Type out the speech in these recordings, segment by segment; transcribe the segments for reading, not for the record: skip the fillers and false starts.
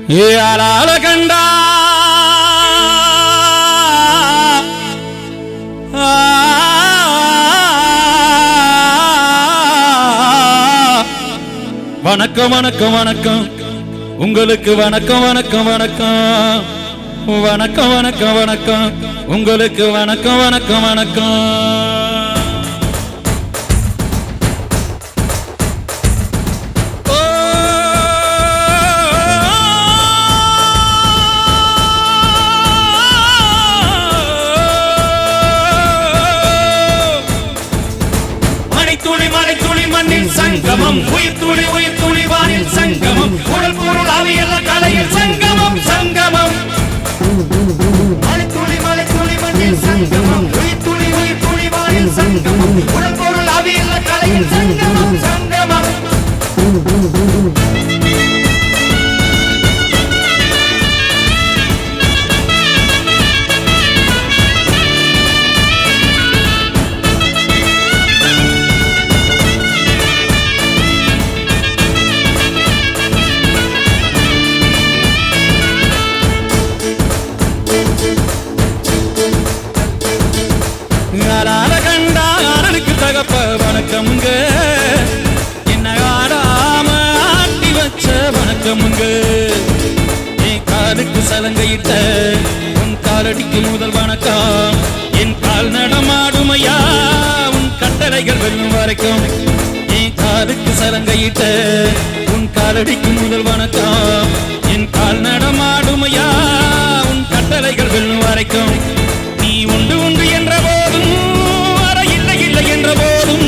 ஏலால கண்டா வணக்கம் வணக்கம் வணக்கம் உங்களுக்கு வணக்கம் வணக்கம் வணக்கம் வணக்கம் வணக்கம் வணக்கம் உங்களுக்கு வணக்கம் வணக்கம் வணக்கம் சங்கமம் உயிர் துளி வானில் சங்கமம் உடல் பொருள் அவையல்ல கலையில் சங்கமம் சங்கமம் மலை துளி மண்ணில் சங்கமம் உயிர் துளி வானில் சங்கமம் உடல் பொருள் அவையல்ல கலையில் சங்கமம் சங்கமம் வணக்கமுங்க என்ன ஆடாம ஆட்டி வச்ச வணக்கமுங்க என் காலுக்கு சலங்கையிட்ட உன் காலடிக்கு முதல் வணக்கம் என் கால் நடமாடுமையா உன் கட்டளைகள் வெல்லும் வரைக்கும் என் காலுக்கு சலங்கையிட்ட உன் காலடிக்கு முதல் வணக்கம் என் கால் நடமாடுமையா உன் கட்டளைகள் வெல்லும் வரைக்கும் நீ உண்டு உண்டு என்ற போதும் என்ற போதும்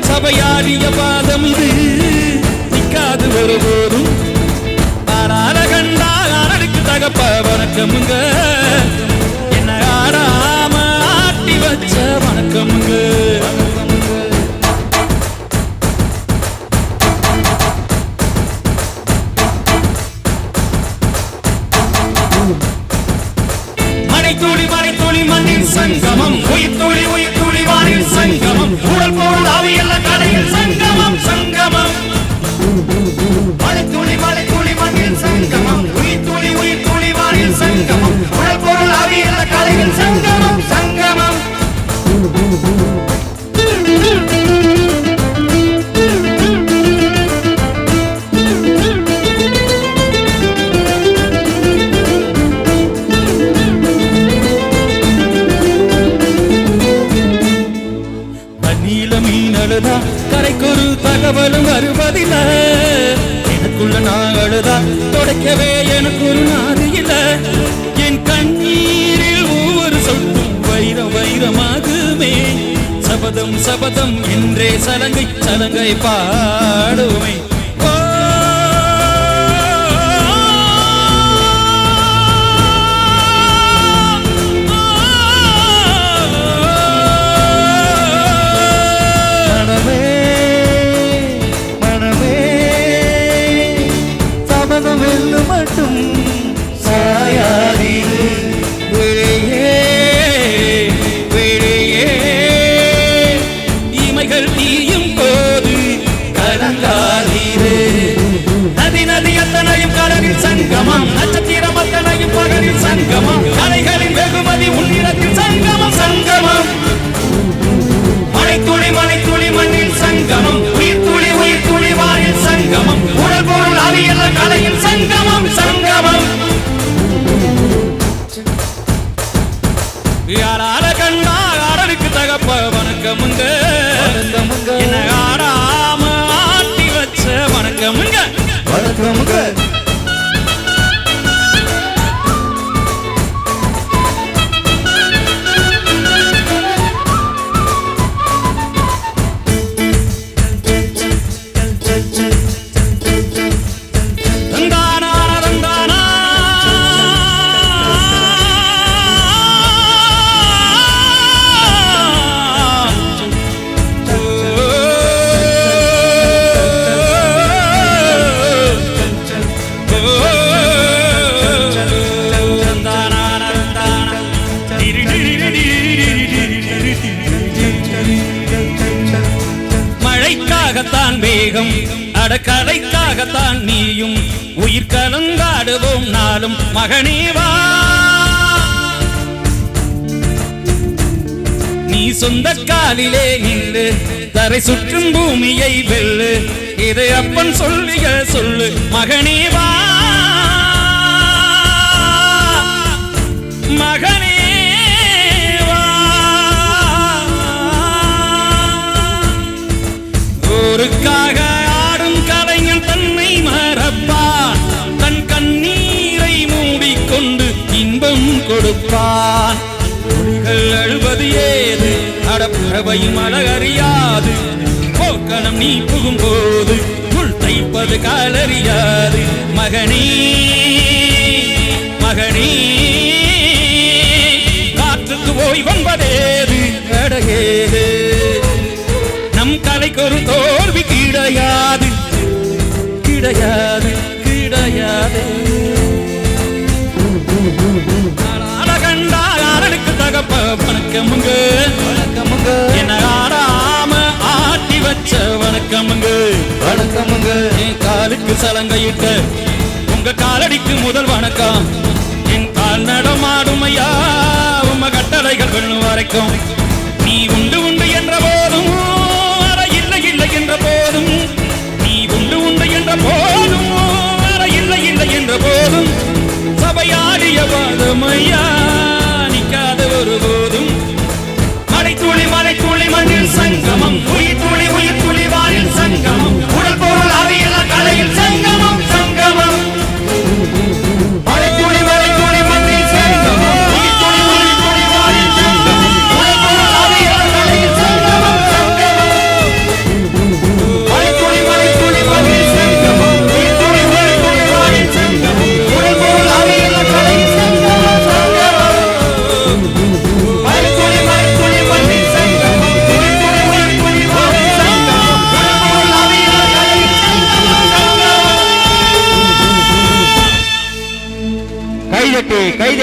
சபையாடிய பாதம் இது நிக்காது ஒருபோதும் ஆறார கண்டா ஆறனுக்கு தகப்ப வணக்கமுங்க என்ன ஆடாம ஆட்டி வச்ச வணக்கமுங்க மலை துளி மண்ணில் சங்கமம் உயிர் துளி வானில் சங்கமம் உடல் பொருள் அவையல்ல கலையில் சங்கமம் சங்கமம் மலை துளி மண்ணில் சங்கமம் உயிர் துளி வானில் சங்கமம் உடல் பொருள் அவையல்ல கலையில் சங்கமம் சங்கமம் கரைக்கொரு தகவலும் வருவதில்ல எனக்குள்ள நான் அழுதா தொடக்கவே எனக்கு ஒரு நாடு இல்ல என் கண்ணீரில் ஒவ்வொரு சொட்டும் வைரம் வைரமாகுமே சபதம் சபதம் என்றே சலங்கை பாடுமே சங்கமம் நட்சத்திரம் அத்தனையும் பகலில் சங்கமம் கலைகளின் வெகுமதி உன்னிடத்தில் சங்கமம் சங்கமம் மலை துளி மண்ணில் சங்கமம் உயிர் துளி வானில் சங்கமம் உடல் பொருள் அவையல்ல கலையில் சங்கமம் சங்கமம் யாரால கண்டா ஆடலுக்கு தகப்ப வணக்கமுங்க என்ன ஆடாம ஆட்டி வச்ச வணக்கமுங்க வணக்கமுங்க மழைக்காகத்தான் மேகம் அடக்கலைக்காக உனக்காகத்தான் நீயும் உயிர் கலந்தாடுவோம் நாளும் மகனேவா. நீ சொந்த காலிலே நின்று தரை சுற்றும் பூமியை வெல்லு, இது அப்பன் சொல்லிய சொல்லு மகனேவா. மகனேவா ஊருக்காக ஆடும் கலைஞன் தன்னை மறப்பான், தன் கண்ணீரை மூடிக்கொண்டு இன்பம் கொடுப்பான். புலிகள் அழுவது ஏது அடப்பறவையும் அழகறியாது, போக்கணம் நீ புகும்போது முள் தைப்பது காலறியாது. மகனே மகனே காற்றுக்கு போய் வன்பதேது அடகேது, நம் கலைக்கு ஒரு தோல்வி கிடையாது கிடையாது கிடையாது. அழகண்டாருக்கு தகப்ப வணக்கமுங்க வணக்கமுங்க, என்ன ஆடாம ஆட்டி வச்ச வணக்கமுங்க வணக்கமுங்க. என் காலுக்கு சலங்கையிட்ட உங்க காலடிக்கு முதல் வணக்கம். என் கால் நடமாடும் ஐயா உம்ம கட்டளைகள் வெல்லும் வரைக்கும். நீ உண்டு உண்டு என்ற போதும் அற இல்லை இல்லை என்ற போதும், நீ உண்டு உண்டு என்ற போதும் அற இல்லை இல்லை என்ற போதும், சபையாடிய பாதமையா நிற்காத ஒருபோதும். மலை துளி மண்ணில் சங்கமம், உயிர் துளி வானில் சங்கமம், உடல் பொருள் ஆவியல்ல கலையில் சங்கமம் சங்கமம். மலை துளி மண்ணில் சங்கமம், உயிர் துளி வானில் சங்கமம், உடல் பொருள் ஆவியல்ல கலையில் சங்கமம் சங்கமம். மலை துளி மண்ணில் சங்கமம், உயிர் துளி வானில் சங்கமம், உடல் பொருள் ஆவியல்ல கலையில் சங்கமம் சங்கமம். மலை துளி மண்ணில் சங்கமம், உயிர் துளி வானில் சங்கமம், உடல் பொருள் ஆவியல்ல கலையில் சங்கமம் சங்கமம். கைதட்டி கைதட்டி